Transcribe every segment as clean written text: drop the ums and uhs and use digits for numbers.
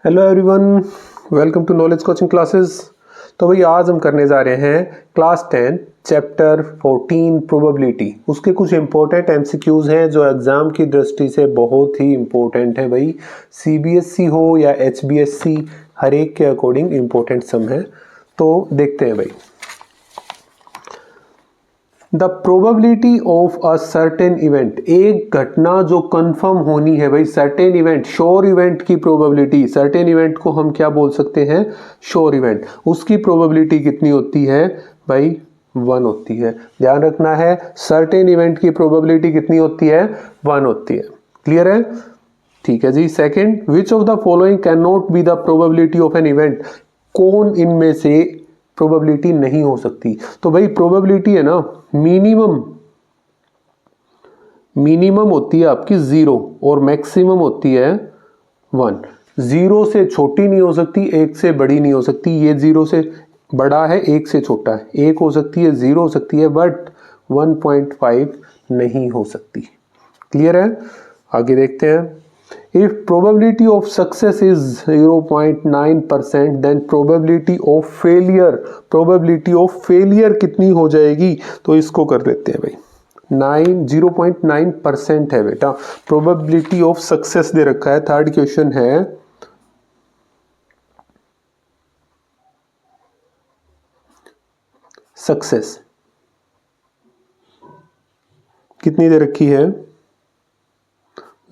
Hello everyone, welcome to knowledge coaching classes. तो भाई आज हम करने जा रहे हैं क्लास 10 चैप्टर 14 प्रोबेबिलिटी। उसके कुछ इंपॉर्टेंट एमसीक्यूज हैं जो एग्जाम की दृष्टि से बहुत ही इंपॉर्टेंट है भाई। सीबीएसई हो या एचबीएससी, हर एक के अकॉर्डिंग इंपॉर्टेंट सम है। तो देखते हैं भाई। The probability of a certain event, एक घटना जो कंफर्म होनी है भाई। सर्टेन इवेंट, श्योर इवेंट की प्रोबेबिलिटी, सर्टेन इवेंट को हम क्या बोल सकते हैं? Sure event. उसकी प्रोबेबिलिटी कितनी होती है भाई? 1 होती है। ध्यान रखना है, सर्टेन इवेंट की प्रोबेबिलिटी कितनी होती है? 1 होती है। क्लियर है? ठीक है जी। Second, which of the following can not be the probability of an event, कौन इनमें से प्रोबेबिलिटी नहीं हो सकती? तो भाई प्रोबेबिलिटी है ना, मिनिमम होती है आपकी 0 और मैक्सिमम होती है 1। 0 से छोटी नहीं हो सकती, 1 से बड़ी नहीं हो सकती। ये 0 से बड़ा है, 1 से छोटा है। 1 हो सकती है, 0 हो सकती है, बट 1.5 नहीं हो सकती। क्लियर है? आगे देखते हैं। If probability of success is 0.9%, then probability of failure कितनी हो जाएगी? तो इसको कर लेते हैं भाई। 0.9% है बेटा। प्रोबेबिलिटी ऑफ सक्सेस दे रखा है। थर्ड क्वेश्चन है सक्सेस कितनी दे रखी है?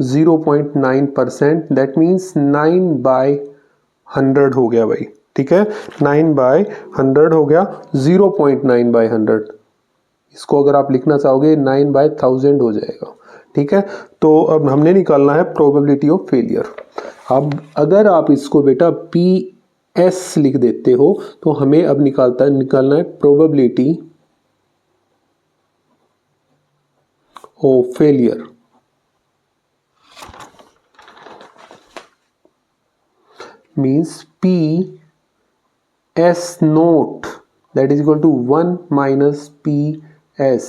0.9%। दैट मीन्स 9/100 हो गया भाई। ठीक है, 9/100 हो गया। 0.9/100, इसको अगर आप लिखना चाहोगे 9/1000 हो जाएगा। ठीक है, तो अब हमने निकालना है प्रोबेबिलिटी ऑफ फेलियर। अब अगर आप इसको बेटा PS लिख देते हो तो हमें अब निकालना है probability of failure. means PS naught that is equal to 1 minus PS,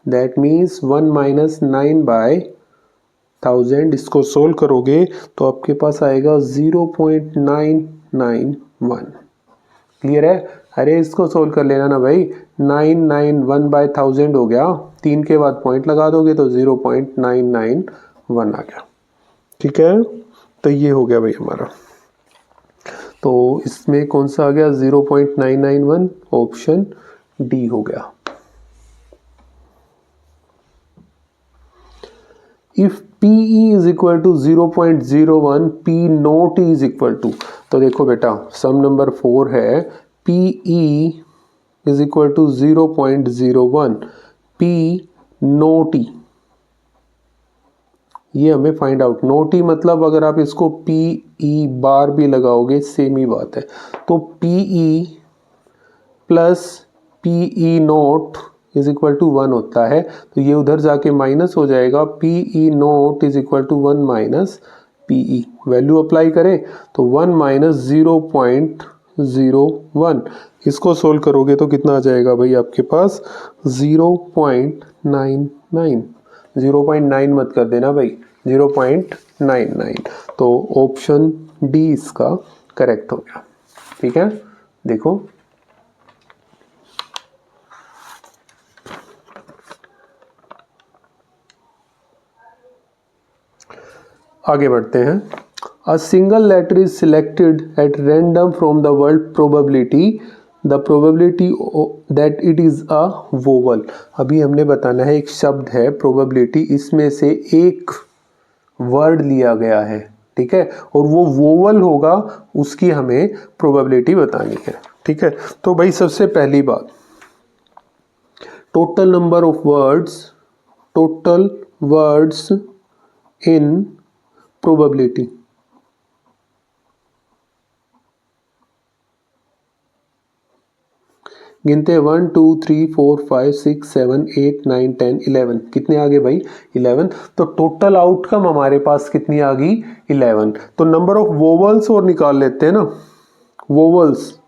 that means 1 minus 9/1000। इसको सोल्व करोगे तो आपके पास आएगा 0.991। क्लियर है? अरे इसको सोल्व कर लेना ना भाई। 991/1000 हो गया, 3 के बाद पॉइंट लगा दोगे तो 0.991 आ गया। ठीक है, तो ये हो गया भाई हमारा। तो इसमें कौन सा आ गया? 0.991, ऑप्शन डी हो गया। If PE is equal to 0.01, P not is equal to, तो देखो बेटा सम नंबर 4 है। PE is equal to 0.01, P not E, ये हमें फाइंड आउट। नोट ही मतलब अगर आप इसको PE बार भी लगाओगे सेम ही बात है। तो PE plus PE not is equal to 1 होता है। तो ये उधर जाके माइनस हो जाएगा। PE not is equal to 1 minus PE। Value apply करें तो 1 माइनस 0.01, इसको सोल्व करोगे तो कितना आ जाएगा भाई आपके पास? 0.99। 0.9 मत कर देना भाई, 0.99। तो ऑप्शन डी इसका करेक्ट हो गया। ठीक है, देखो आगे बढ़ते हैं। A single letter is selected at random from the word probability, the probability that it is a vowel. अभी हमने बताना है, एक शब्द है प्रोबेबिलिटी, इसमें से एक वर्ड लिया गया है। ठीक है, और वो वोवल होगा, उसकी हमें प्रोबेबिलिटी बतानी है। ठीक है, तो भाई सबसे पहली बात, total number of words in probability. गिनते हैं 1 2 3 4 5 6 7 8 9 10 11। कितने आ गए भाई? 11। तो टोटल आउटकम हमारे पास कितनी आ गई? 11। तो नंबर ऑफ वोवल्स और निकाल लेते हैं ना। वोवल्स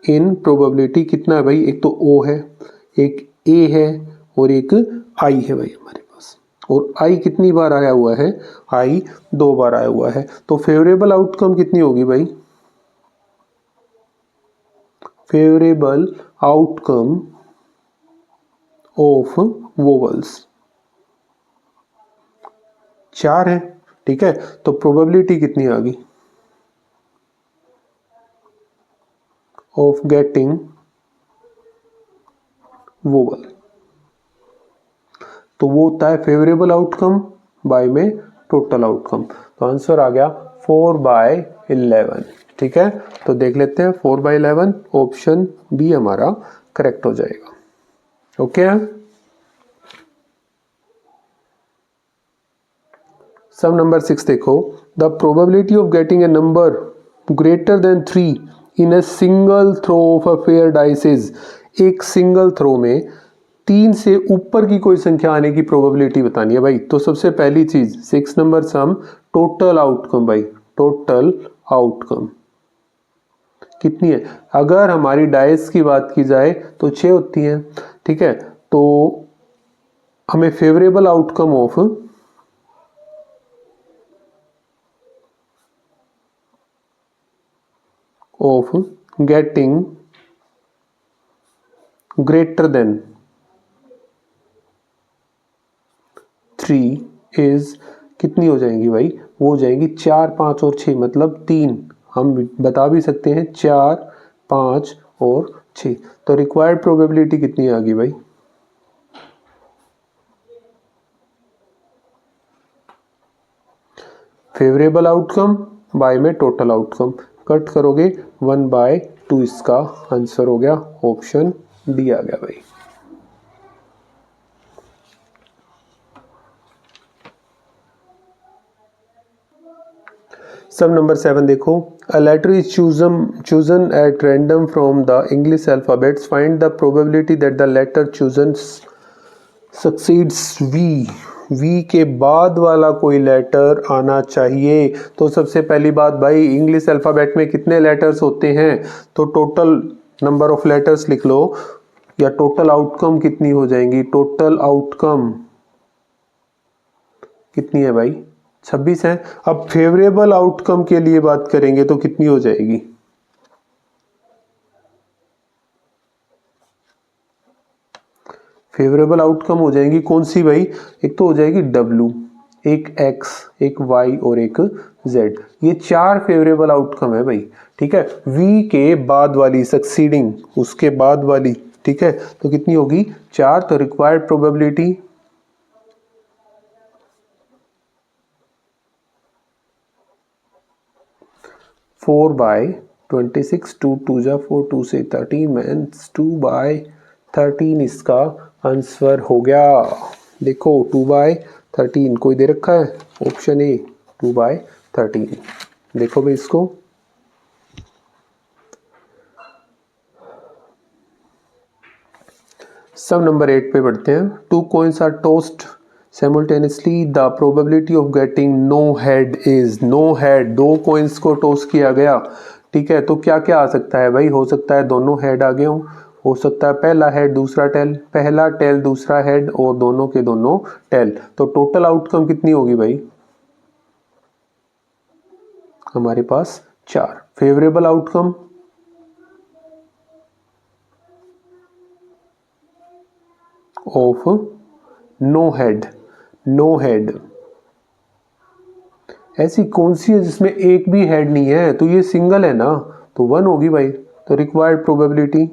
इन प्रोबेबिलिटी कितना है भाई? एक तो O है, एक A है और एक I है भाई हमारे पास। और आई कितनी बार आया हुआ है, आई 2 बार आया हुआ है। तो फेवरेबल आउटकम कितनी होगी भाई, फेवरेबल आउटकम ऑफ वोवल्स 4 है, ठीक है। तो प्रोबेबिलिटी कितनी आ गई ऑफ गेटिंग वोवल, तो वो होता है फेवरेबल आउटकम बाय में टोटल आउटकम। तो आंसर आ गया 4/11, ठीक है। तो देख लेते हैं 4/11 ऑप्शन बी हमारा करेक्ट हो जाएगा। ओके सम नंबर 6 देखो, the probability of getting a number greater than 3 in a single throw of a fair dice is, एक सिंगल थ्रो में 3 से ऊपर की कोई संख्या आने की प्रोबेबिलिटी बतानी है भाई। तो सबसे पहली चीज 6 नंबर सम टोटल आउटकम भाई, टोटल आउटकम कितनी है। अगर हमारी डाइस की बात की जाए तो 6 होती है, ठीक है। तो हमें favourable outcome of getting greater than 3 is कितनी हो जाएंगी भाई, वो हो जाएंगी 4, 5 और 6, मतलब 3। हम बता भी सकते हैं 4, 5 और 6। तो रिक्वायर्ड प्रोबेबिलिटी कितनी आ गई भाई, फेवरेबल आउटकम बाय में टोटल आउटकम, कट करोगे 1/2, इसका आंसर हो गया ऑप्शन डी आ गया भाई। सब नंबर 7 देखो, a letter is chosen at random from the English alphabets, find the probability that the letter chosen succeeds V के बाद वाला कोई लेटर आना चाहिए। तो सबसे पहली बात भाई, इंग्लिश अल्फ़ाबेट में कितने लेटर्स होते हैं, तो टोटल नंबर ऑफ लेटर्स लिख लो, या टोटल आउटकम कितनी हो जाएंगी, टोटल आउटकम कितनी है भाई 26 है। अब फेवरेबल आउटकम के लिए बात करेंगे तो कितनी हो जाएगी, फेवरेबल आउटकम हो जाएगी कौन सी भाई, एक तो हो जाएगी W, एक X, एक Y और एक Z, ये 4 फेवरेबल आउटकम है भाई, ठीक है। V के बाद वाली सक्सीडिंग, उसके बाद वाली, ठीक है। तो कितनी होगी 4। तो रिक्वायर्ड प्रोबेबिलिटी 4/26, 2 2 जा 4, 2 से 13 मीन्स 2/13 इसका आंसर हो गया। देखो 2/13 कोई दे रखा है, ऑप्शन ए 2/13। देखो भाई इसको, सब नंबर 8 पे बढ़ते हैं। 2 coins are tossed simultaneously, the probability of getting no head is, no head, 2 coins को टॉस किया गया, ठीक है। तो क्या क्या आ सकता है भाई, हो सकता है दोनों हेड आ गए हो सकता है पहला हेड दूसरा टेल, पहला टेल दूसरा हेड और दोनों के दोनों टेल। तो टोटल आउटकम कितनी होगी भाई, हमारे पास 4। Favourable outcome of no head, no head ऐसी कौन सी है जिसमें एक भी हेड नहीं है, तो ये सिंगल है ना, तो 1 होगी भाई। तो रिक्वायर्ड प्रोबेबिलिटी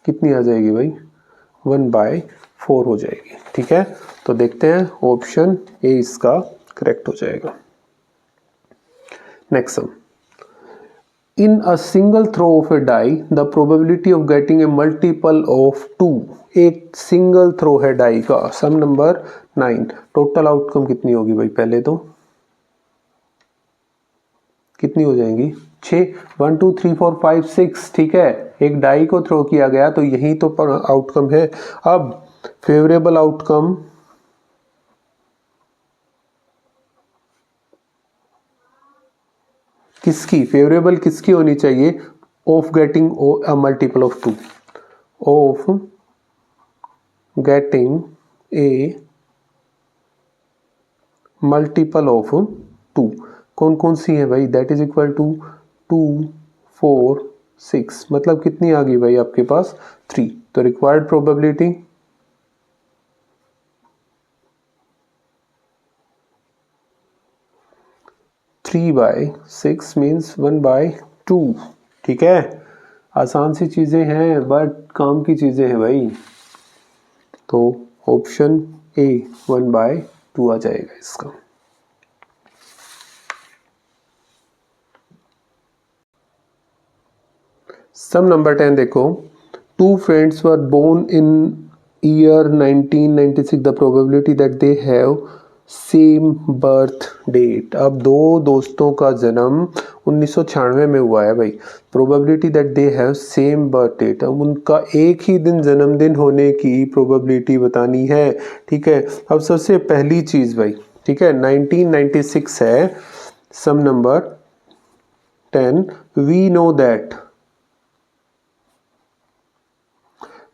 कितनी आ जाएगी भाई, 1/4 हो जाएगी, ठीक है। तो देखते हैं ऑप्शन ए इसका करेक्ट हो जाएगा। Next sum, in a single throw of a die the probability of getting a multiple of 2, एक सिंगल थ्रो है डाई का, सम नंबर 9। टोटल आउटकम कितनी होगी भाई, पहले तो कितनी हो जाएंगी 6, 1 2 3 4 5 6, ठीक है। एक डाई को थ्रो किया गया तो यही तो आउटकम है। अब फेवरेबल आउटकम किसकी, फेवरेबल किसकी होनी चाहिए, of getting a multiple of 2, of getting A multiple of 2 कौन कौन सी है भाई, दैट इज इक्वल टू 2 4 6, मतलब कितनी आ गई भाई आपके पास 3। तो रिक्वायर्ड प्रोबेबिलिटी 3/6 मीन्स 1/2। ठीक है, आसान सी चीजें हैं बट काम की चीजें हैं भाई। तो ऑप्शन ए 1/2 आ जाएगा इसका। सम नंबर 10 देखो, 2 friends were born in year 1996, the probability that they have same birth date. अब दो दोस्तों का जन्म 1996 में हुआ है भाई, probability that they have same birth date, अब उनका एक ही दिन जन्मदिन होने की प्रोबेबिलिटी बतानी है। ठीक है, अब सबसे पहली चीज भाई, ठीक है 1996 है, sum number 10, we know that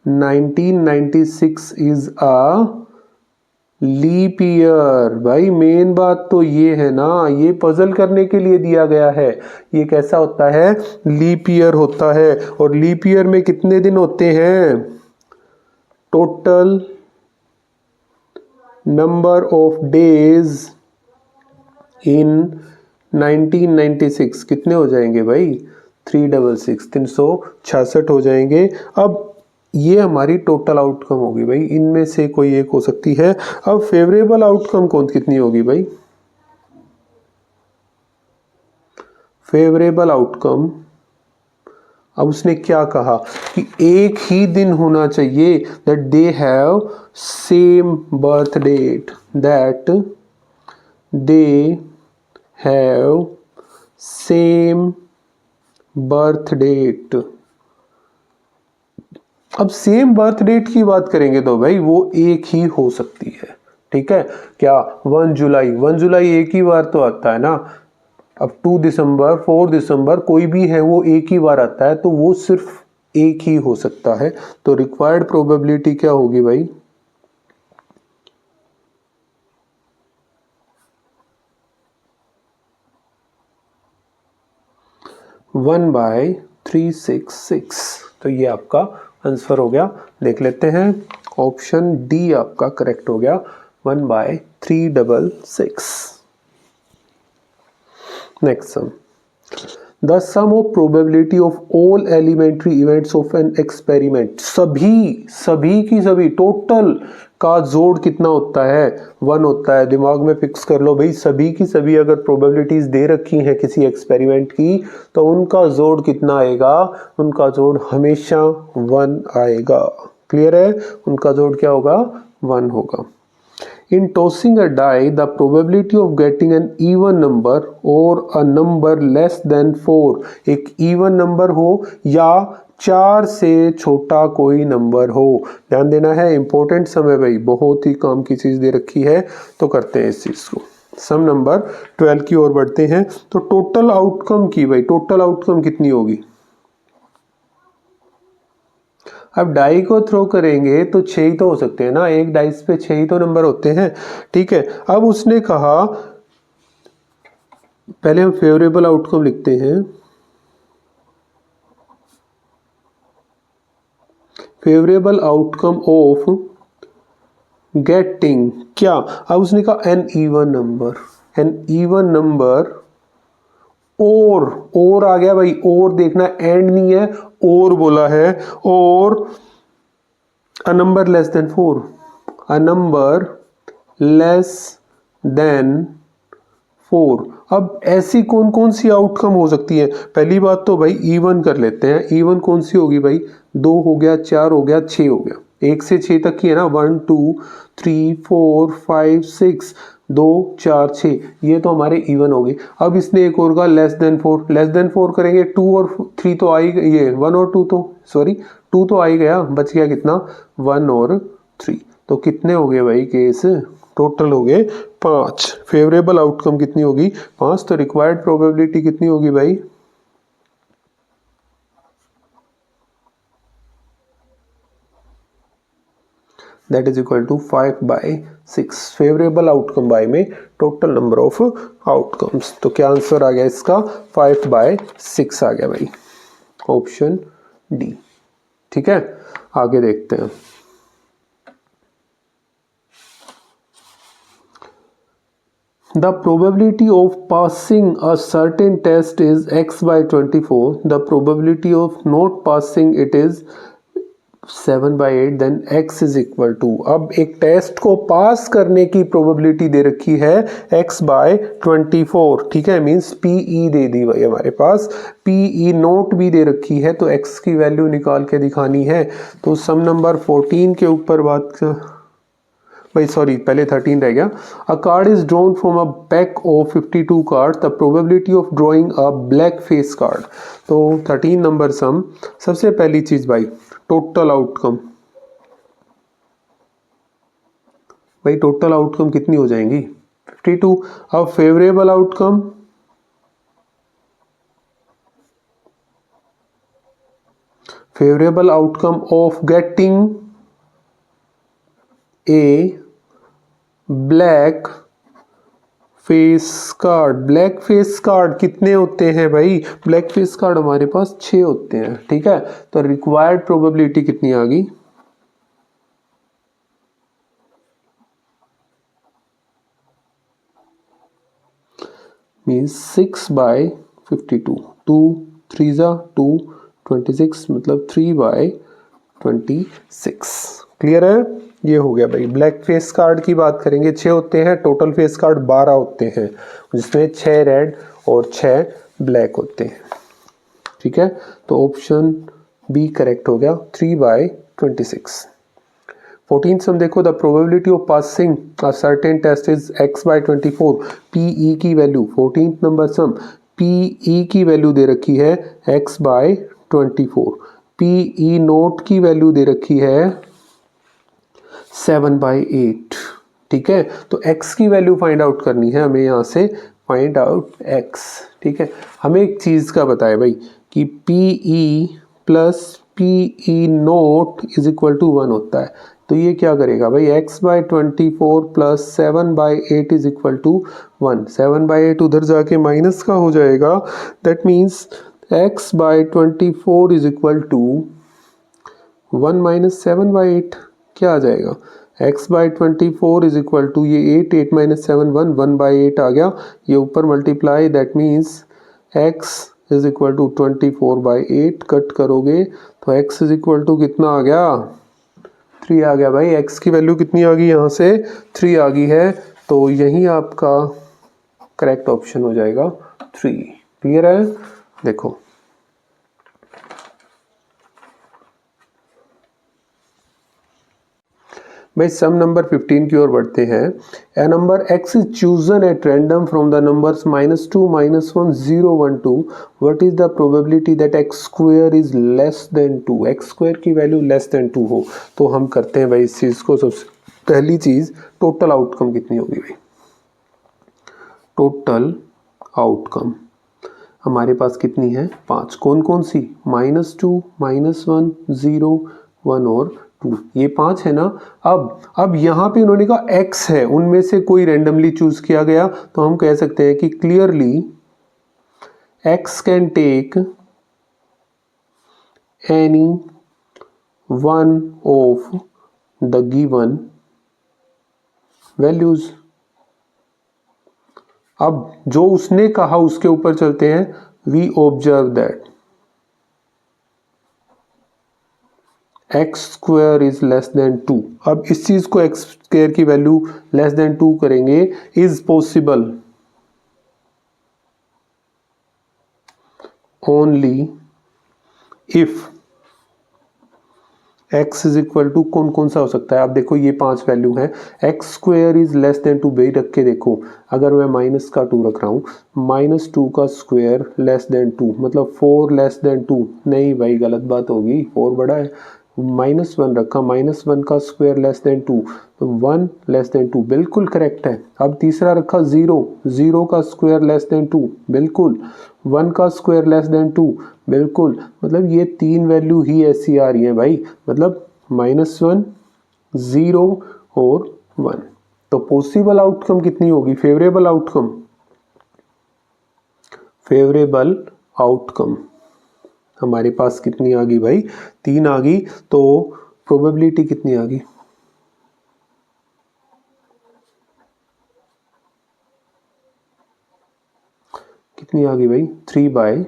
1996 is a leap year. भाई मेन बात तो ये है ना, ये पजल करने के लिए दिया गया है। ये कैसा होता है, लीप ईयर होता है। और लीप ईयर में कितने दिन होते हैं, total number of days in 1996 कितने हो जाएंगे भाई, 366, 366 हो जाएंगे। अब ये हमारी टोटल आउटकम होगी भाई, इनमें से कोई एक हो सकती है। अब फेवरेबल आउटकम कौन कितनी होगी भाई, फेवरेबल आउटकम, अब उसने क्या कहा कि एक ही दिन होना चाहिए, that they have same birth date, that they have same birth date. अब सेम बर्थ डेट की बात करेंगे तो भाई वो एक ही हो सकती है। ठीक है, क्या 1 जुलाई, 1 जुलाई एक ही बार तो आता है ना। अब 2 दिसंबर 4 दिसंबर कोई भी है वो एक ही बार आता है, तो वो सिर्फ एक ही हो सकता है। तो रिक्वायर्ड प्रोबेबिलिटी क्या होगी भाई, 1/366। तो ये आपका आंसर हो गया। देख लेते हैं, ऑप्शन डी आपका करेक्ट हो गया, 1/366। Next sum, the sum of probability of all elementary events of an experiment, सभी की सभी टोटल का जोड़ कितना होता है, 1 होता है। दिमाग में फिक्स कर लो भाई, सभी की सभी अगर प्रोबेबिलिटीज दे रखी हैं किसी एक्सपेरिमेंट की, तो उनका जोड़ कितना आएगा, उनका जोड़ हमेशा 1 आएगा। क्लियर है, उनका जोड़ क्या होगा, 1 होगा। In tossing a die, the probability of getting an even number or a number less than 4, एक even number हो या 4 से छोटा कोई नंबर हो, ध्यान देना है, इंपॉर्टेंट समय भाई, बहुत ही काम की चीज दे रखी है। तो करते हैं इस चीज को। सम नंबर 12 की ओर बढ़ते हैं। तो टोटल आउटकम की भाई, टोटल आउटकम कितनी होगी, अब डाई को थ्रो करेंगे तो 6 ही तो हो सकते हैं ना, एक डाइस पे 6 ही तो नंबर होते हैं। ठीक है, अब उसने कहा, पहले हम फेवरेबल आउटकम लिखते हैं, फेवरेबल आउटकम ऑफ गेटिंग क्या, अब उसने कहा an even number, an even number और आ गया भाई, और देखना एंड नहीं है, और बोला है, और a number less than 4, a number less than 4। अब ऐसी कौन कौन सी आउटकम हो सकती है, पहली बात तो भाई इवन कर लेते हैं। इवन कौन सी होगी भाई, 2 हो गया, 4 हो गया, 6 हो गया, 1 से 6 तक की है ना, 1 2 3 4 5 6, 2 4 6, ये तो हमारे इवन हो गए। अब इसने एक और का लेस देन 4, लेस देन 4 करेंगे, 2 और 3 तो आ ही, ये 1 और 2 तो सॉरी 2 तो आ ही गया, बच गया कितना, 1 और 3। तो कितने हो गए भाई केस, टोटल हो गए 5। फेवरेबल आउटकम कितनी होगी, 5। तो रिक्वायर्ड प्रोबेबिलिटी कितनी होगी भाई, that is equal to 5/6। Favourable outcome by में टोटल नंबर ऑफ आउटकम्स, तो क्या आंसर आ गया इसका 5/6 आ गया भाई, ऑप्शन डी। ठीक है, आगे देखते हैं। The probability of passing a certain test is x/24. The probability of not passing it is 7/8. Then x is equal to, अब एक टेस्ट को पास करने की प्रोबेबिलिटी दे रखी है x/24। ठीक है, मीन्स PE दे दी भाई हमारे पास, PE नोट भी दे रखी है, तो x की वैल्यू निकाल के दिखानी है। तो सम नंबर 14 के ऊपर बात भाई, सॉरी पहले 13 रह गया। अ card is drawn from a pack of 52 card, the probability of drawing a black face card. तो 13 नंबर सम, सबसे पहली चीज भाई टोटल आउटकम, भाई टोटल आउटकम कितनी हो जाएंगी 52। अब favourable outcome, favourable outcome of getting A black face card. Black face card कितने होते हैं भाई, ब्लैक फेस कार्ड हमारे पास 6 होते हैं। ठीक है, तो रिक्वायर्ड प्रोबेबिलिटी कितनी आ गई, मीन्स 6/52, 2 3 2 26, मतलब 3/26। क्लियर है, ये हो गया भाई। ब्लैक फेस कार्ड की बात करेंगे 6 होते हैं, टोटल फेस कार्ड 12 होते हैं, जिसमें 6 रेड और 6 ब्लैक होते हैं। ठीक है, तो ऑप्शन बी करेक्ट हो गया, 3/26। 14 सम देखो, the probability of passing a certain test is x/24। PE की value, 14th number sum, PE की वैल्यू दे रखी है x/24, PE नोट की वैल्यू दे रखी है 7/8। ठीक है, तो x की वैल्यू फाइंड आउट करनी है हमें, यहाँ से फाइंड आउट x। ठीक है, हमें एक चीज का बताए भाई कि PE plus PE not is equal to 1 होता है, तो ये क्या करेगा भाई, x/24 plus 7/8 is equal to 1। 7/8 उधर जाके माइनस का हो जाएगा, that means x/24 is equal to 1 minus 7/8। क्या आ जाएगा, x/24 इज इक्वल टू, ये 8 8 माइनस 7 1, 1/8 आ गया, ये ऊपर multiply, that means x is equal to 24/8। Cut करोगे तो x इज इक्वल टू कितना आ गया, 3 आ गया भाई। x की वैल्यू कितनी आ गई, यहाँ से 3 आ गई है, तो यही आपका करेक्ट ऑप्शन हो जाएगा 3। क्लियर है, देखो भाई सम नंबर 15 की ओर बढ़ते हैं। A number x is chosen at random from the numbers -2 -1 0 1 2। What is the probability that x square is less than 2। x square की वैल्यू लेस देन 2 हो, तो हम करते हैं भाई इस चीज को। सबसे पहली चीज टोटल आउटकम कितनी होगी भाई, टोटल आउटकम हमारे पास कितनी है 5। कौन कौन सी, -2 -1 0 1 और 2, ये 5 है ना। अब यहाँ पे उन्होंने कहा x है, उनमें से कोई रैंडमली चूज किया गया, तो हम कह सकते हैं कि clearly x can take any one of the given values. अब जो उसने कहा उसके ऊपर चलते हैं, we observe that x square is less than 2। अब इस चीज को x स्क्वायर की वैल्यू लेस देन 2 करेंगे, is possible only if x is equal to, कौन कौन सा हो सकता है। आप देखो ये 5 वैल्यू है, x square is less than 2, भाई रख के देखो, अगर मैं माइनस का 2 रख रहा हूँ, -2 का स्क्वायर लेस देन 2, मतलब 4 लेस देन 2, नहीं भाई गलत बात होगी, 4 बड़ा है। -1 रखा, -1 का स्क्वायर लेस देन 2, तो 1 लेस देन 2, बिल्कुल करेक्ट है। अब तीसरा रखा 0 का स्क्वायर लेस देन 2, बिल्कुल। 1 का स्क्वायर लेस देन 2, बिल्कुल। मतलब ये 3 वैल्यू ही ऐसी आ रही है भाई, मतलब -1 0 और 1। तो पॉसिबल आउटकम कितनी होगी, फेवरेबल आउटकम, फेवरेबल आउटकम हमारे पास कितनी आ गई भाई, 3 आ गई। तो प्रोबेबिलिटी कितनी आ गई, कितनी आ गई भाई, 3/5।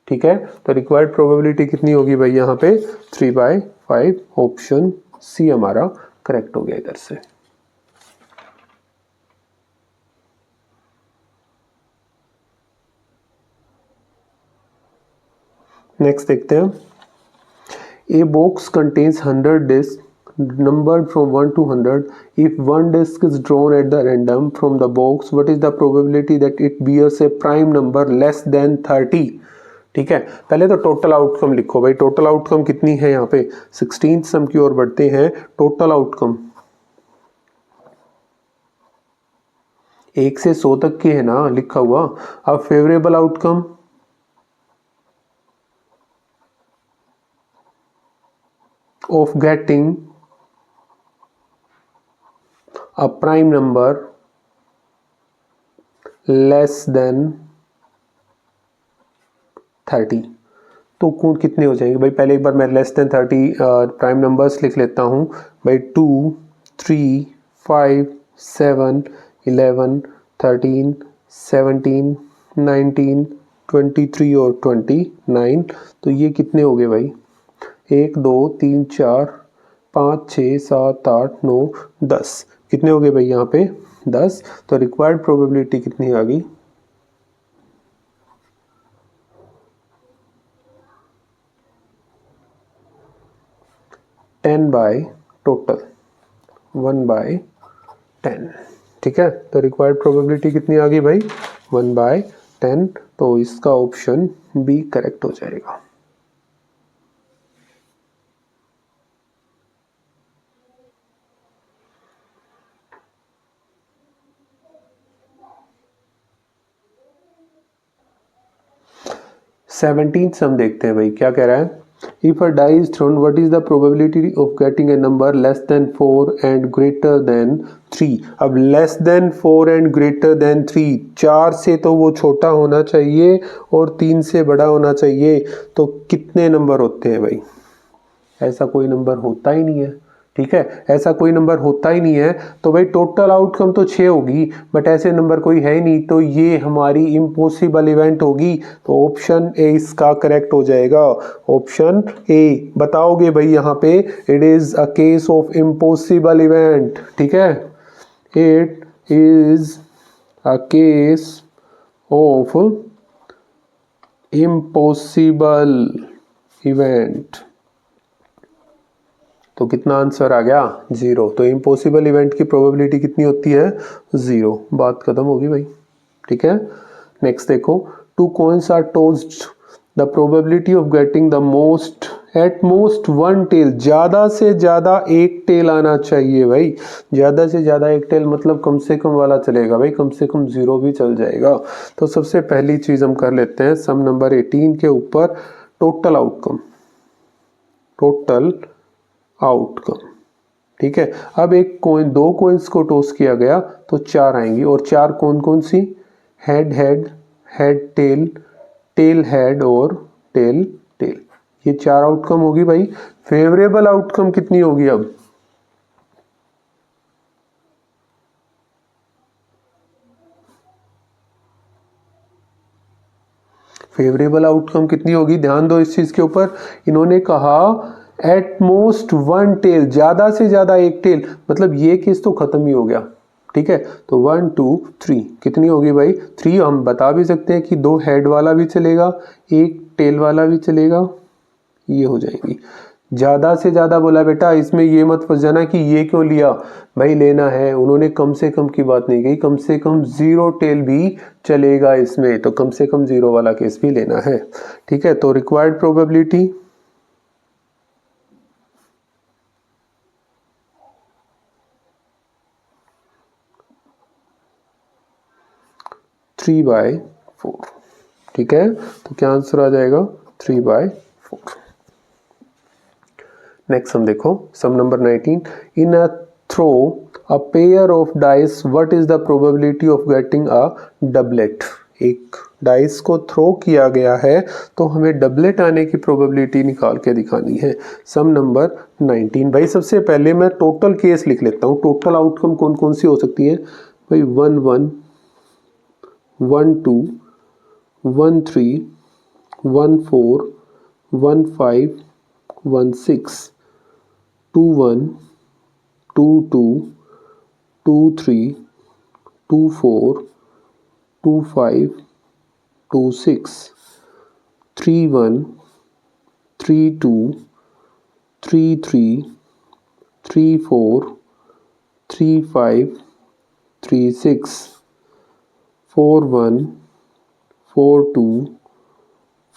ठीक है, तो रिक्वायर्ड प्रोबेबिलिटी कितनी होगी भाई यहाँ पे, 3/5। ऑप्शन सी हमारा करेक्ट हो गया इधर से। नेक्स्ट देखते हैं, a box contains 100 disc numbered from 1 to 100. If one disk is drawn at the random from the box, what is the probability that it bears a prime number less than 30? ठीक है, पहले तो total outcome लिखो भाई, total outcome कितनी है यहाँ पे, 16 सम की ओर बढ़ते हैं। टोटल आउटकम 1 से 100 तक की है ना लिखा हुआ। अब favourable outcome of getting a prime number less than 30। तो कौन कितने हो जाएंगे भाई, पहले एक बार मैं लेस देन 30 प्राइम नंबर्स लिख लेता हूँ भाई, 2 3 5 7 11 13 17 19 23 और 29। तो ये कितने हो गए भाई, 1 2 3 4 5 6 7 8 9 10, कितने हो गए भाई यहाँ पे 10। तो रिक्वायर्ड प्रोबेबिलिटी कितनी आ गई, 10 बाय टोटल 1/10। ठीक है, तो रिक्वायर्ड प्रोबेबिलिटी कितनी आ गई भाई, 1/10। तो इसका ऑप्शन बी करेक्ट हो जाएगा। सेवनटीन सम देखते हैं भाई, क्या कह रहा है, if a die is thrown what is the probability of getting a number less than 4 and greater than 3। अब less than 4 and greater than 3, 4 से तो वो छोटा होना चाहिए और 3 से बड़ा होना चाहिए। तो कितने नंबर होते हैं भाई, ऐसा कोई नंबर होता ही नहीं है। ठीक है, ऐसा कोई नंबर होता ही नहीं है। तो भाई टोटल आउटकम तो 6 होगी, बट ऐसे नंबर कोई है ही नहीं, तो ये हमारी इम्पॉसिबल इवेंट होगी। तो ऑप्शन ए इसका करेक्ट हो जाएगा। ऑप्शन ए बताओगे भाई यहाँ पे, it is a case of impossible event. ठीक है, it is a case of impossible event. तो कितना आंसर आ गया, 0। तो इम्पॉसिबल इवेंट की प्रोबेबिलिटी कितनी होती है, 0। बात खत्म होगी भाई। ठीक है, नेक्स्ट देखो, 2 coins are tossed, the probability of getting the most at most 1 tail, ज्यादा से ज्यादा एक टेल आना चाहिए भाई। ज्यादा से ज्यादा एक टेल मतलब कम से कम वाला चलेगा भाई, कम से कम 0 भी चल जाएगा। तो सबसे पहली चीज हम कर लेते हैं, सम नंबर 18 के ऊपर टोटल आउटकम, टोटल आउटकम। ठीक है, अब एक कॉइन, 2 कॉइन्स को टॉस किया गया तो 4 आएंगी, और 4 कौन कौन सी, head head, head tail, tail head और टेल टेल। ये 4 आउटकम होगी भाई। फेवरेबल आउटकम कितनी होगी, अब फेवरेबल आउटकम कितनी होगी, ध्यान दो इस चीज के ऊपर। इन्होंने कहा एट मोस्ट 1 टेल, ज्यादा से ज्यादा एक टेल, मतलब ये केस तो खत्म ही हो गया। ठीक है, तो 1 2 3 कितनी होगी भाई, 3। हम बता भी सकते हैं कि 2 हेड वाला भी चलेगा, एक टेल वाला भी चलेगा, ये हो जाएगी। ज्यादा से ज्यादा बोला बेटा, इसमें ये मत फंस जाना कि ये क्यों लिया भाई, लेना है। उन्होंने कम से कम की बात नहीं कही, कम से कम 0 टेल भी चलेगा इसमें, तो कम से कम 0 वाला केस भी लेना है। ठीक है, तो रिक्वायर्ड प्रोबेबिलिटी 3/4। ठीक है, तो क्या आंसर आ जाएगा, 3/4। नेक्स्ट सम देखो, sum number 19, in a throw a pair of dice what is the probability of getting a doublet. एक डाइस को थ्रो किया गया है तो हमें डबलेट आने की प्रोबेबिलिटी निकाल के दिखानी है। सम नंबर 19, भाई सबसे पहले मैं टोटल केस लिख लेता हूँ, टोटल आउटकम कौन कौन सी हो सकती है भाई, 1 1 1 2 1 3 1 4 1 5 1 6 2 1 2 2 2 3 2 4 2 5 2 6 3 1 3 2 3 3 3 4 3 5 3 6 4 1 4 2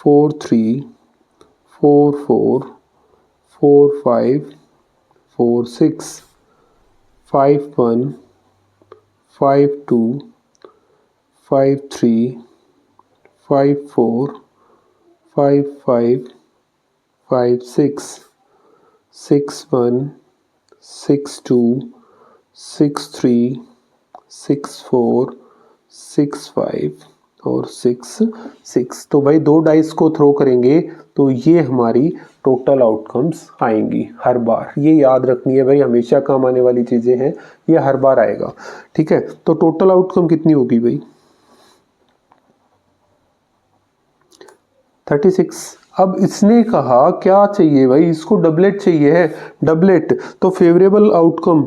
4 3 4 4 4 5 4 6 5 1 5 2 5 3 5 4 5 5 5 6 6 1 6 2 6 3 6 4 6 5 और 6 6। तो भाई दो डाइस को थ्रो करेंगे तो ये हमारी टोटल आउटकम्स आएंगी हर बार, ये याद रखनी है भाई, हमेशा काम आने वाली चीज़ें हैं, ये हर बार आएगा। ठीक है, तो टोटल आउटकम कितनी होगी भाई 36। अब इसने कहा क्या चाहिए भाई, इसको डबलेट चाहिए है, डबलेट तो favourable outcome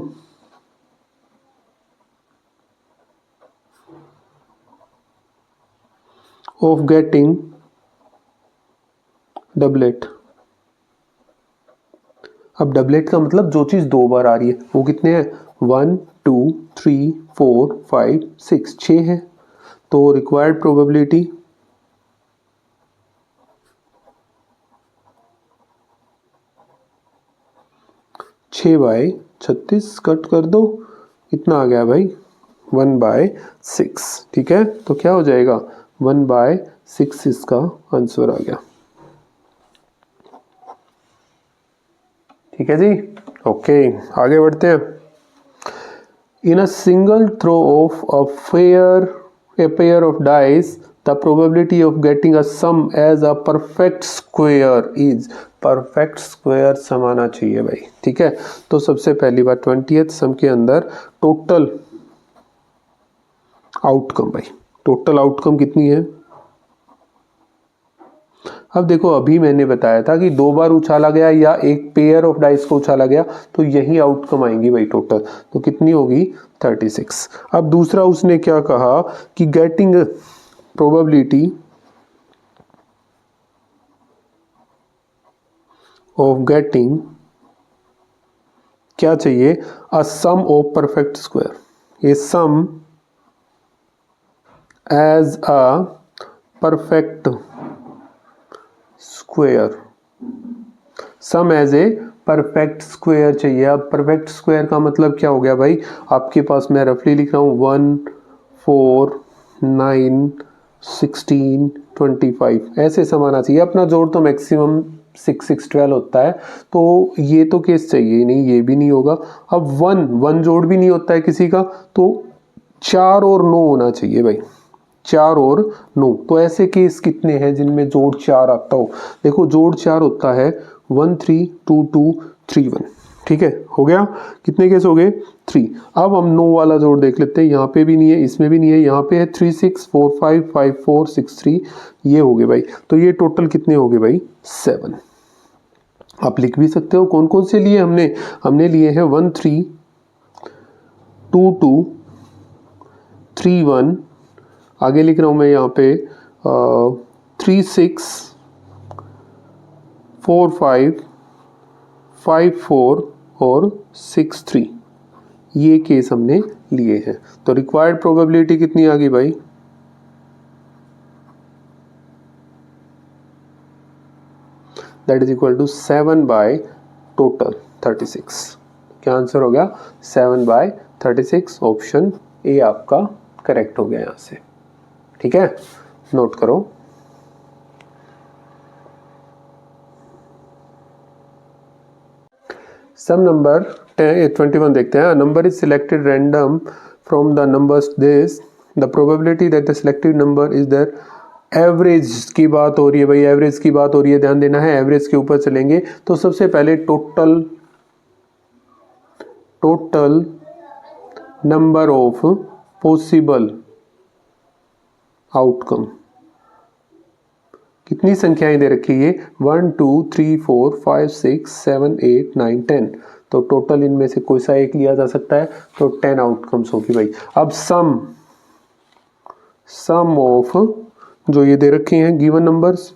of getting doublet. अब डबलेट का मतलब जो चीज दो बार आ रही है वो कितने हैं, 1 2 3 4 5 6, 6 है। तो रिक्वायर्ड प्रोबेबिलिटी 6/36 कट कर दो, इतना आ गया भाई 1/6। ठीक है, तो क्या हो जाएगा 1/6 इसका आंसर आ गया। ठीक है जी, ओके आगे बढ़ते हैं। In a single throw of a pair of dice the probability of getting a sum as a perfect square is, perfect square sum आना चाहिए भाई। ठीक है, तो सबसे पहली बात 20th सम के अंदर टोटल आउटकम, भाई टोटल आउटकम कितनी है। अब देखो अभी मैंने बताया था कि दो बार उछाला गया या एक पेयर ऑफ डाइस को उछाला गया तो यही आउटकम आएंगी भाई टोटल, तो कितनी होगी 36। अब दूसरा उसने क्या कहा कि गेटिंग प्रोबेबिलिटी ऑफ गेटिंग क्या चाहिए, a sum of perfect square, a sum as a perfect square, sum as a perfect square चाहिए। अब परफेक्ट स्क्वायर का मतलब क्या हो गया भाई, आपके पास मैं रफली लिख रहा हूँ 1 4 9 16 25 ऐसे सम आना चाहिए। अपना जोड़ तो मैक्सिमम 6 6 12 होता है, तो ये तो केस चाहिए ही नहीं, ये भी नहीं होगा। अब 1 जोड़ भी नहीं होता है किसी का, तो 4 और 9 होना चाहिए भाई, 4 और 9। तो ऐसे केस कितने हैं जिनमें जोड़ 4 आता हो, देखो जोड़ 4 होता है 1 3 2 2 3 1। ठीक है, हो गया, कितने केस हो गए 3। अब हम 9 वाला जोड़ देख लेते हैं, यहाँ पे भी नहीं है, इसमें भी नहीं है, यहाँ पे है 3 6 4 5 5 4 6 3, ये हो गए भाई। तो ये टोटल कितने हो गए भाई 7। आप लिख भी सकते हो कौन कौन से लिए हमने लिए हैं 1 3 2 2 3 1, आगे लिख रहा हूँ मैं यहाँ पे 3 6 4 5 5 4 और 6 3, ये केस हमने लिए हैं। तो रिक्वायर्ड प्रोबेबिलिटी कितनी आ गई भाई, that is equal to 7 by total 36। क्या आंसर हो गया 7/36, ऑप्शन ए आपका करेक्ट हो गया यहाँ से। ठीक है, नोट करो। सम नंबर 21 देखते हैं. Number is selected random from the numbers this, the probability that the selected number is there. Average की बात हो रही है भाई, एवरेज की बात हो रही है, ध्यान देना है. एवरेज के ऊपर चलेंगे तो सबसे पहले total number of possible outcome. कितनी संख्याएं दे रखी है? 1 2 3 4 5 6 7 8 9 10. तो टोटल इनमें से कोई सा एक लिया जा सकता है, तो 10 आउटकम्स होगी भाई. अब सम ऑफ जो ये दे रखे हैं गिवन नंबर्स,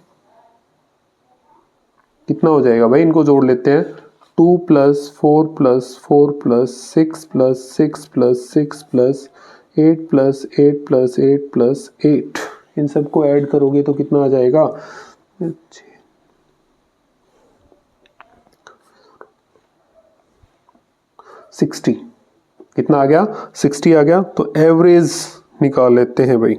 कितना हो जाएगा भाई? इनको जोड़ लेते हैं. 2 + 4 + 4 + 6 + 6 + 6 + 8 + 8 + 8 + 8. इन सबको ऐड करोगे तो कितना आ जाएगा? 60. कितना आ गया? 60 आ गया. तो एवरेज निकाल लेते हैं भाई.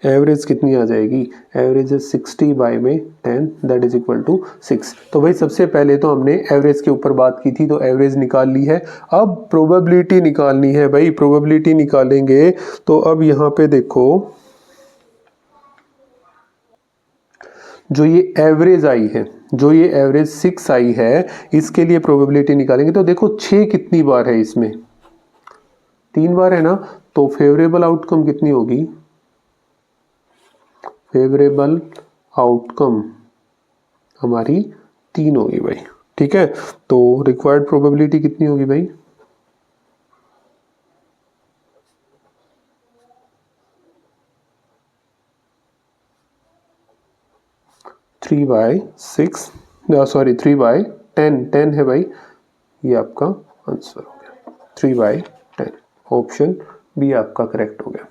एवरेज कितनी आ जाएगी? एवरेज है 60/10 दैट इज इक्वल टू 6. तो भाई सबसे पहले तो हमने एवरेज के ऊपर बात की थी, तो एवरेज निकाल ली है. अब प्रोबेबिलिटी निकालनी है भाई. प्रोबेबिलिटी निकालेंगे तो अब यहाँ पे देखो, जो ये एवरेज आई है, जो ये एवरेज 6 आई है, इसके लिए प्रोबेबिलिटी निकालेंगे. तो देखो 6 कितनी बार है इसमें? 3 बार है ना. तो फेवरेबल आउटकम कितनी होगी? फेवरेबल आउटकम हमारी 3 होगी भाई. ठीक है. तो रिक्वायर्ड प्रोबेबिलिटी कितनी होगी भाई? 3/6 सॉरी 3/10. 10 है भाई. ये आपका आंसर हो गया 3/10. ऑप्शन बी आपका करेक्ट हो गया.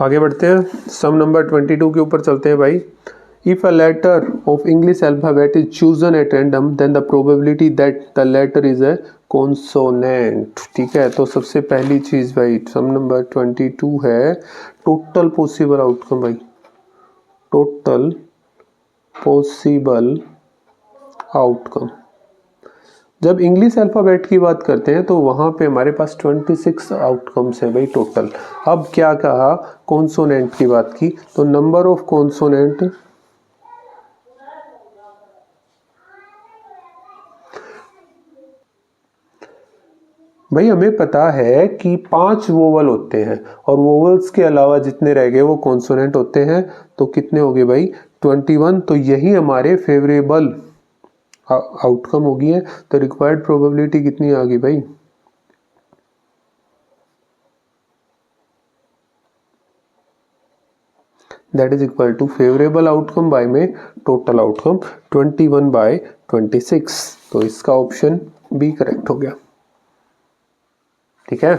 आगे बढ़ते हैं. सम नंबर 22 के ऊपर चलते हैं भाई. If a letter of English alphabet is chosen at random then the probability that the letter is a consonant. ठीक है. तो सबसे पहली चीज भाई, सम नंबर 22 है टोटल पॉसिबल आउटकम भाई. Total possible outcome. जब इंग्लिश अल्फ़ाबेट की बात करते हैं तो वहाँ पे हमारे पास 26 आउटकम्स है भाई टोटल. अब क्या कहा? कॉन्सोनेंट की बात की. तो नंबर ऑफ कॉन्सोनेंट भाई, हमें पता है कि 5 वोवल होते हैं और वोवल्स के अलावा जितने रह गए वो कॉन्सोनेंट होते हैं. तो कितने हो गए भाई? 21. तो यही हमारे फेवरेबल आउटकम होगी है. तो रिक्वायर्ड प्रोबेबिलिटी कितनी आ गई भाई? That is equal to favourable outcome by में टोटल आउटकम 21/26. तो इसका ऑप्शन बी करेक्ट हो गया. ठीक है.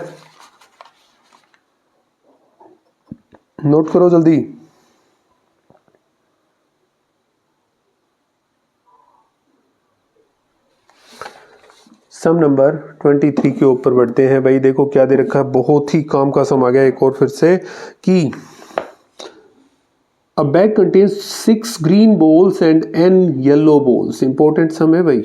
नोट करो जल्दी. सम नंबर 23 के ऊपर बढ़ते हैं भाई. देखो क्या दे रखा है, बहुत ही काम का सम आ गया एक और फिर से कि a bag contains 6 green balls and n yellow balls. Important sum है भाई.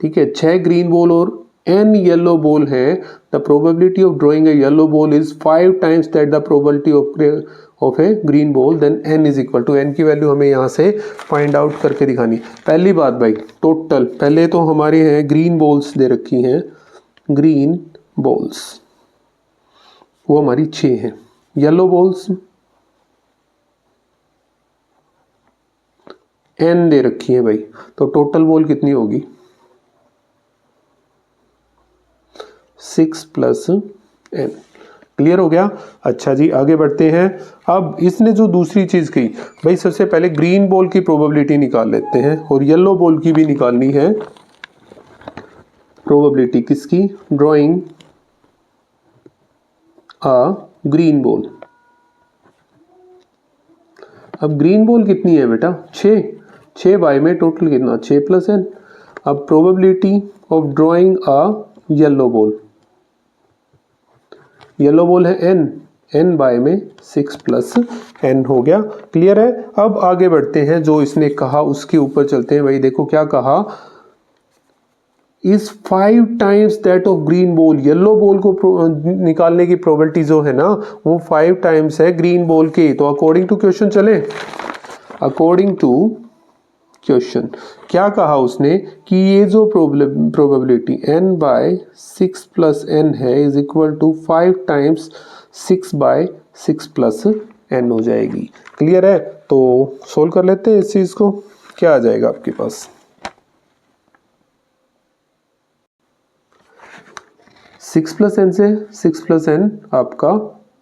ठीक है. 6 ग्रीन बॉल और n येलो बॉल है. The probability of drawing a yellow ball is 5 times that the probability of a green ball. Then n is equal to, n की value हमें यहाँ से फाइंड आउट करके दिखानी. पहली बात भाई, टोटल पहले तो हमारे हैं ग्रीन बॉल्स दे रखी हैं. ग्रीन बॉल्स वो हमारी 6 हैं. येलो बॉल्स n दे रखी है भाई. तो टोटल बॉल कितनी होगी? 6 + n. क्लियर हो गया. अच्छा जी, आगे बढ़ते हैं. अब इसने जो दूसरी चीज कही भाई, सबसे पहले ग्रीन बॉल की प्रोबेबिलिटी निकाल लेते हैं और येलो बॉल की भी निकालनी है. प्रोबेबिलिटी किसकी? Drawing a green ball. अब ग्रीन बॉल कितनी है बेटा? 6. 6 बाय में टोटल कितना? 6 + n. अब probability of drawing a yellow ball, yellow ball है n, n बाय में 6 प्लस n हो गया। क्लियर है। अब आगे बढ़ते हैं, जो इसने कहा उसके ऊपर चलते हैं। भाई देखो क्या कहा, is 5 times that of green ball. Yellow ball को निकालने की प्रोबेबिलिटी जो है ना वो 5 टाइम्स है ग्रीन बॉल की। तो अकॉर्डिंग टू क्वेश्चन चले, अकॉर्डिंग टू क्वेश्चन क्या कहा उसने कि ये जो probability n by 6 plus n है is equal to 5 times 6 by 6 plus n हो जाएगी। क्लियर है। तो सोल्व कर लेते हैं इस चीज को। क्या आ जाएगा आपके पास, 6 प्लस एन से 6 प्लस एन आपका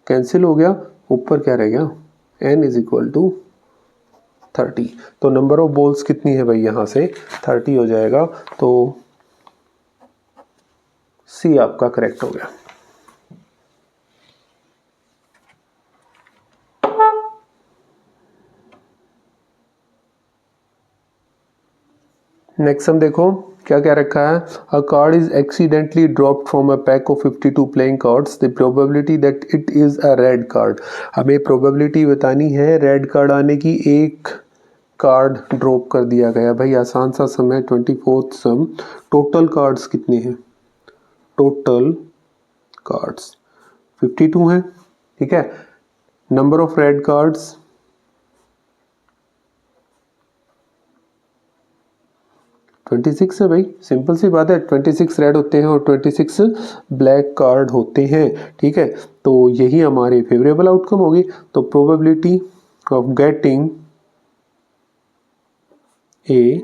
कैंसिल हो गया, ऊपर क्या रह गया, n इज इक्वल टू 30। तो नंबर ऑफ बॉल्स कितनी है भाई, यहां से 30 हो जाएगा। तो सी आपका करेक्ट हो गया। नेक्स्ट हम देखो क्या क्या रखा है। अ card is accidentally dropped from a pack of 52 playing cards, the probability that it is a red card. हमें प्रोबेबिलिटी बतानी है रेड कार्ड आने की। एक कार्ड ड्रॉप कर दिया गया, भाई आसान सा सम है, 24th सम। टोटल कार्ड्स कितने हैं, टोटल कार्ड्स 52 हैं, ठीक है। नंबर ऑफ रेड कार्ड्स 26 है भाई, सिंपल सी बात है, 26 रेड होते हैं और 26 ब्लैक कार्ड होते हैं, ठीक है। तो यही हमारी फेवरेबल आउटकम होगी। तो probability of getting a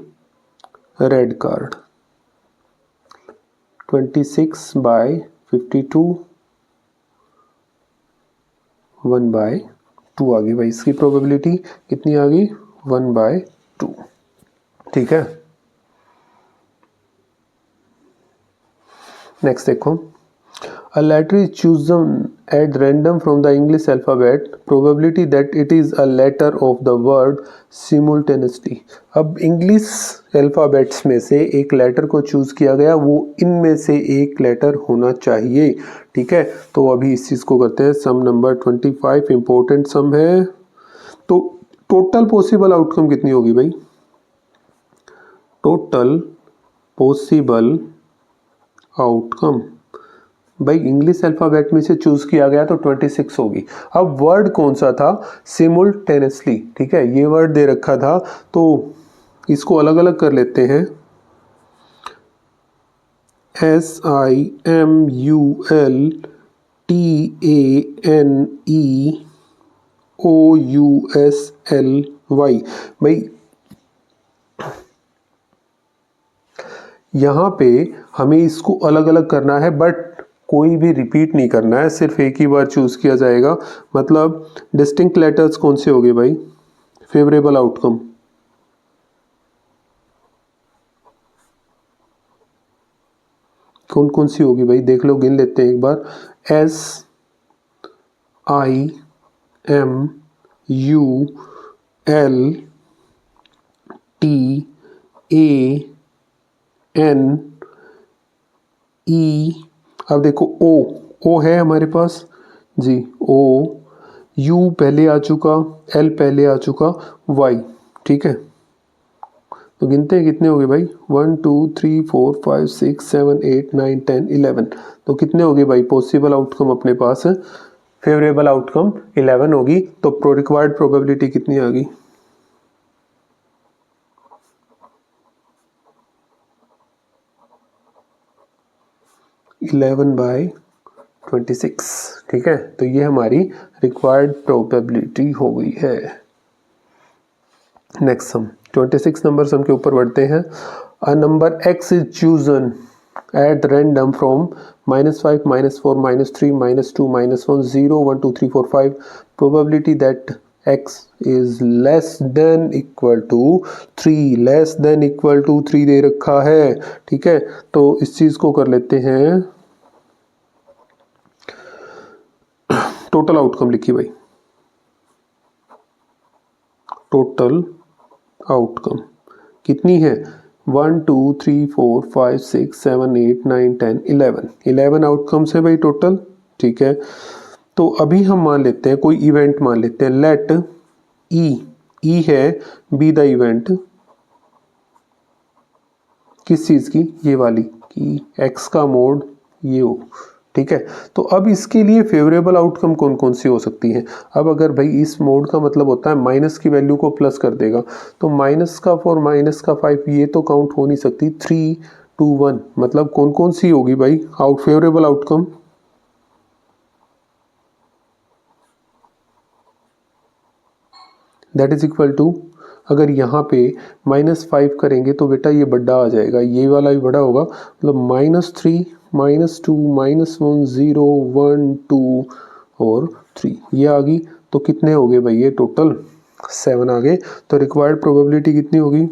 red card 26 by 52 1 by 2 आ गई भाई। इसकी प्रोबेबिलिटी कितनी आ गई, 1 बाय 2, ठीक है। नेक्स्ट देखो, a letter is chosen at random from the English alphabet, probability that it is a letter of the word simultaneously। अब इंग्लिश अल्फ़ाबेट्स में से एक लेटर को चूज किया गया, वो इनमें से एक लेटर होना चाहिए, ठीक है। तो अभी इस चीज़ को करते हैं। सम नंबर 25 इंपॉर्टेंट सम है। तो टोटल पॉसिबल आउटकम कितनी होगी भाई, टोटल पॉसिबल आउटकम भाई इंग्लिश अल्फ़ाबेट में से चूज किया गया तो 26 होगी। अब वर्ड कौन सा था, सिमुल्टेनियसली, ठीक है, ये वर्ड दे रखा था। तो इसको अलग अलग कर लेते हैं, SIMULTANEOUSLY। भाई यहाँ पे हमें इसको अलग अलग करना है, बट कोई भी रिपीट नहीं करना है, सिर्फ एक ही बार चूज किया जाएगा। मतलब डिस्टिंक्ट लेटर्स कौन से हो गए भाई, फेवरेबल आउटकम कौन कौन सी होगी भाई, देख लो, गिन लेते हैं एक बार। SIMULTANE। अब देखो ओ है हमारे पास जी, ओ, यू पहले आ चुका, एल पहले आ चुका, वाई, ठीक है। तो गिनते हैं कितने हो गए भाई, 1 2 3 4 5 6 7 8 9 10 11। तो कितने हो गए भाई पॉसिबल आउटकम अपने पास, फेवरेबल आउटकम 11 होगी। तो रिक्वायर्ड प्रोबेबिलिटी कितनी आ गई, 11 बाय 26, ठीक है। तो ये हमारी रिक्वायर्ड प्रोबेबिलिटी हो गई है। नेक्स्ट सम 26 नंबर सम के ऊपर बढ़ते हैं। A number x is chosen at random from -5 -4 -3 -2 -1 0 1 2 3 4 5, probability that x is less than equal to 3, less than equal to 3 दे रखा है, ठीक है। तो इस चीज को कर लेते हैं, टोटल आउटकम लिखिए भाई, टोटल आउटकम कितनी है, 1 2 3 4 5 6 7 8 9 10 11 आउटकम्स है भाई टोटल। ठीक है, तो अभी हम मान लेते हैं कोई इवेंट मान लेते हैं, लेट ई है बी द इवेंट किस चीज़ की, ये वाली कि एक्स का मोड ये हो। ठीक है, तो अब इसके लिए फेवरेबल आउटकम कौन कौन सी हो सकती हैं। अब अगर भाई इस मोड का मतलब होता है माइनस की वैल्यू को प्लस कर देगा, तो माइनस का 4 माइनस का 5 ये तो काउंट हो नहीं सकती। 3 2 1 मतलब कौन कौन सी होगी भाई favourable outcome. That is equal to, अगर यहाँ पे -5 करेंगे तो बेटा ये बड़ा आ जाएगा, ये वाला भी बड़ा होगा, मतलब -3 -2 -1 0 1 2 और 3 ये आ गई। तो कितने हो गए भाई ये टोटल 7 आ गए। तो रिक्वायर्ड प्रोबेबिलिटी कितनी होगी,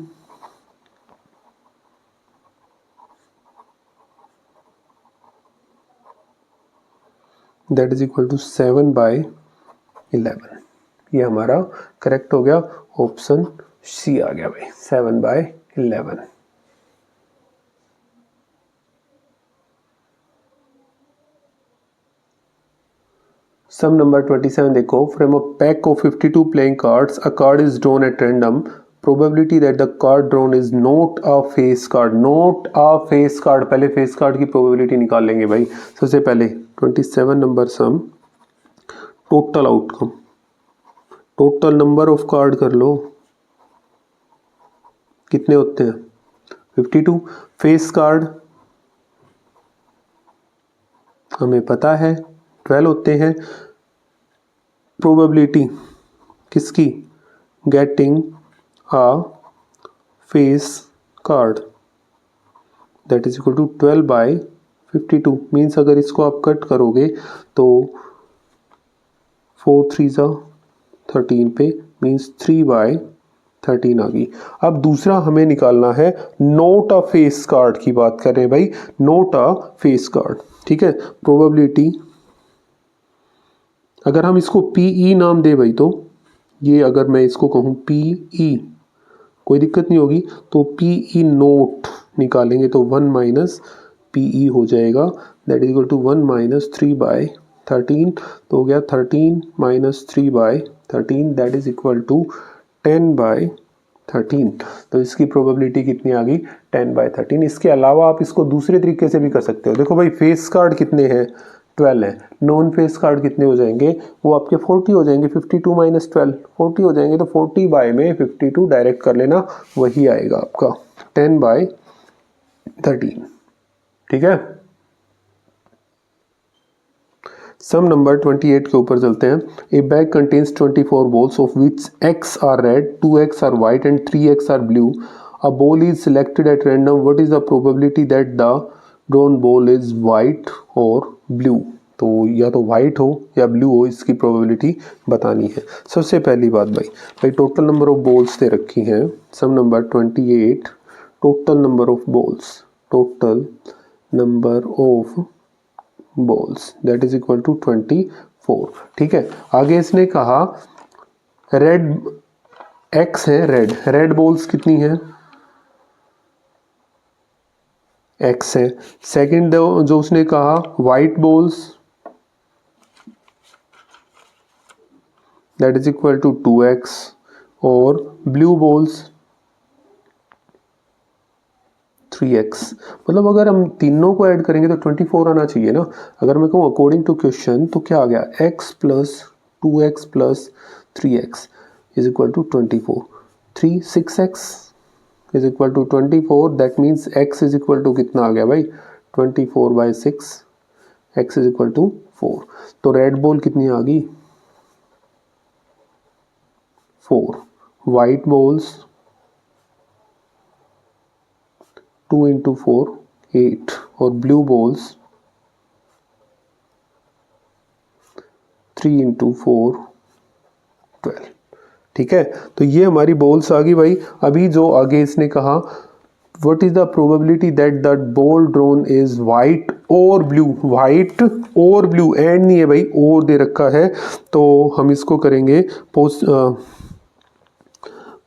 दैट इज इक्वल टू 7/11। ये हमारा करेक्ट हो गया, ऑप्शन सी आ गया भाई 7/11। सम नंबर 27 देखो, from a pack of 52 playing cards a card is drawn at random, probability that the card drawn is not a face card. Not a face card, पहले face card की probability निकाल लेंगे भाई। सबसे पहले 27 नंबर sum, total outcome, total number of card कर लो, कितने होते हैं 52। फेस कार्ड हमें पता है 12 होते हैं। प्रोबेबिलिटी किसकी, getting a face card, that is equal to 12/52। Means अगर इसको आप कट करोगे तो 4 3 13 पे मीन्स 3/13 आ गई। अब दूसरा हमें निकालना है नोट अ फेस कार्ड की बात कर रहे हैं भाई, नोट अ फेस कार्ड। ठीक है, प्रोबेबिलिटी अगर हम इसको पीई नाम दे भाई, तो ये अगर मैं इसको कहूँ पीई कोई दिक्कत नहीं होगी, तो पीई नोट निकालेंगे तो 1 माइनस पीई हो जाएगा, that is equal to 1 minus 3/13। तो हो गया 13 minus 3/13 that is equal to 10/13। तो इसकी प्रोबेबिलिटी कितनी आ गई 10/13। इसके अलावा आप इसको दूसरे तरीके से भी कर सकते हो। देखो भाई फेस कार्ड कितने हैं 12 है, नॉन फेस कार्ड कितने हो जाएंगे, वो आपके 40 हो जाएंगे। 52 माइनस 12 40 हो जाएंगे, तो 40 बाय में 52 डायरेक्ट कर लेना, वही आएगा आपका 10/13। ठीक है, सम नंबर 28 के ऊपर चलते हैं। A bag contains 24 balls of which x are red, 2x are white and 3x are blue. A ball is selected at random, what is the probability that the drawn ball is white और blue. तो या तो white हो या blue हो, इसकी probability बतानी है। सबसे पहली बात भाई टोटल नंबर ऑफ बॉल्स दे रखी हैं। Sum number 28, total number of balls, total number of balls that is equal to 24। ठीक है, आगे इसने कहा रेड एक्स है, रेड बॉल्स कितनी है एक्स है। सेकंड जो उसने कहा white balls that is equal to 2x और ब्लू बॉल्स 3x। मतलब अगर हम तीनों को ऐड करेंगे तो 24 आना चाहिए ना। अगर मैं कहूँ अकॉर्डिंग टू क्वेश्चन तो क्या आ गया, x plus 2x plus 3x is equal to 24। 6x is equal to 24, that means x is equal to कितना आ गया भाई 24/6, x इज इक्वल टू 4। तो रेड बॉल कितनी आ गई 4, वाइट बॉल्स 2 into 4 8 और ब्लू बॉल्स 3 into 4 12। ठीक है, तो ये हमारी बॉल्स आ गई भाई। अभी जो आगे इसने कहा what is the probability that the ball drone is white और ब्लू, वाइट और ब्लू, एंड नहीं है भाई और दे रखा है, तो हम इसको करेंगे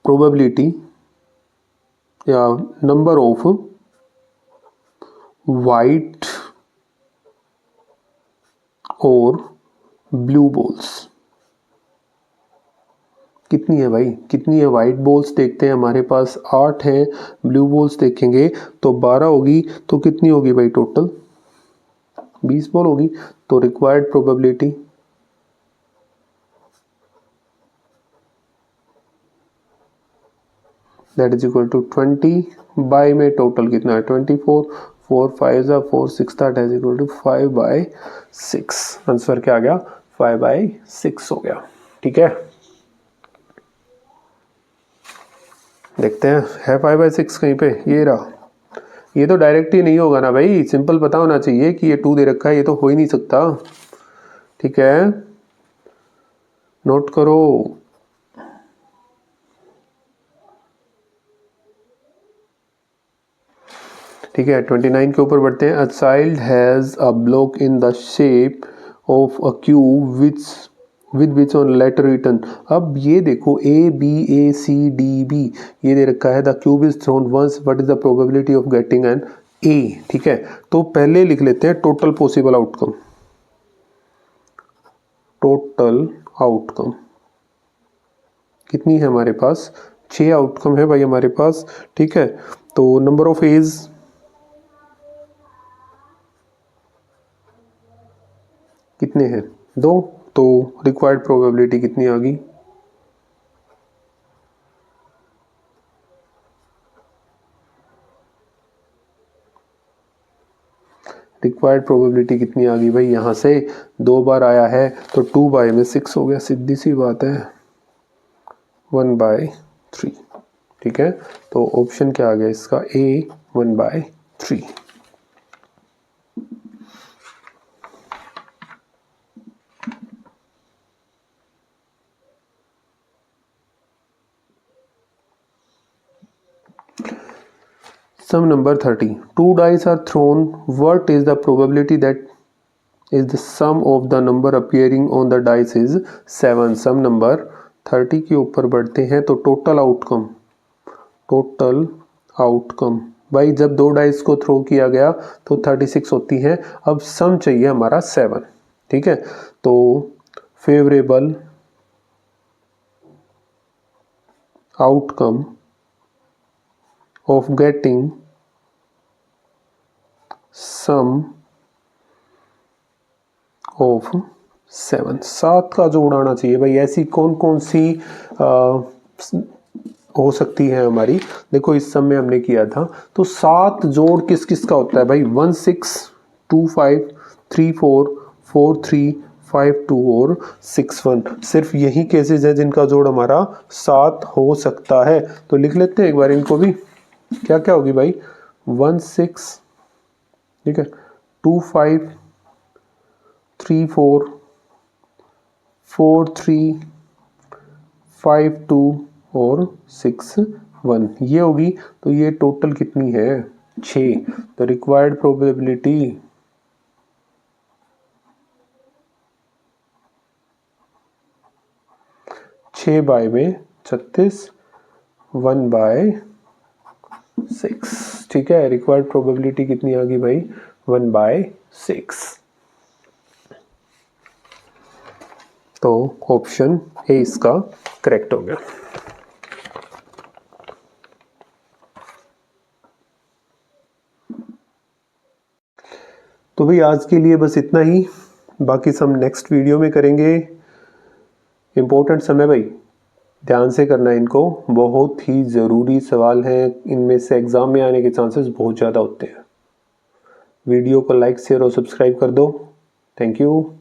प्रोबेबिलिटी या नंबर ऑफ वाइट और ब्लू बॉल्स कितनी है भाई, कितनी है। वाइट बॉल्स देखते हैं हमारे पास 8 हैं, ब्लू बॉल्स देखेंगे तो 12 होगी, तो कितनी होगी भाई टोटल 20 बॉल होगी। तो required probability that is equal to 20 by में टोटल कितना है 24, 4 5 जा 4 6 that is equal to 5/6। Answer क्या आ गया 5/6 हो गया। ठीक है, देखते हैं है 5/6 कहीं पे, ये रहा। ये तो डायरेक्ट ही नहीं होगा ना भाई, सिंपल पता होना चाहिए कि ये 2 दे रखा है, ये तो हो ही नहीं सकता। ठीक है, नोट करो। ठीक है, 29 के ऊपर बढ़ते हैं। A child has a block in the shape of a cube with which on letter written. अब ये देखो ABACDB ये दे रखा है। The cube is thrown once, what is the probability of getting an A। ठीक है, तो पहले लिख लेते हैं total possible outcome. Total outcome कितनी है हमारे पास, 6 आउटकम है भाई हमारे पास। ठीक है, तो नंबर ऑफ एज कितने हैं 2, तो रिक्वायर्ड प्रोबेबिलिटी कितनी आ गई रिक्वायर्ड प्रोबेबिलिटी कितनी आ गई भाई, यहाँ से 2 बार आया है तो 2/6 हो गया, सीधी सी बात है 1/3। ठीक है, तो ऑप्शन क्या आ गया इसका A 1/3। Sum number 30. 2 dice are thrown. What is the probability that is the sum of the number appearing on the dice is 7? Sum number 30 के ऊपर बढ़ते हैं तो टोटल आउटकम भाई जब 2 डाइस को थ्रो किया गया तो 36 होती है। अब सम चाहिए हमारा 7। ठीक है, तो favourable outcome of getting sum of 7 का जोड़ आना चाहिए भाई। ऐसी कौन कौन सी हो सकती है हमारी, देखो इस सम में हमने किया था तो 7 जोड़ किस किस का होता है भाई 1 6 2 5 3 4 4 3 5 2 और 6 1। सिर्फ यही केसेस है जिनका जोड़ हमारा 7 हो सकता है। तो लिख लेते हैं एक बार इनको भी, क्या क्या होगी भाई 1 6, ठीक है 2 5 3 4 4 3 5 2 और 6 1 ये होगी। तो ये टोटल कितनी है 6। तो रिक्वायर्ड प्रोबेबिलिटी 6 बाय में 36 1/6। ठीक है, रिक्वायर्ड प्रोबेबिलिटी कितनी आ गई भाई 1/6। तो ऑप्शन ए इसका करेक्ट हो गया। तो भाई आज के लिए बस इतना ही, बाकी सब नेक्स्ट वीडियो में करेंगे। इम्पोर्टेंट समय भाई ध्यान से करना इनको, बहुत ही ज़रूरी सवाल हैं, इनमें से एग्ज़ाम में आने के चांसेस बहुत ज़्यादा होते हैं। वीडियो को लाइक शेयर और सब्सक्राइब कर दो। Thank you.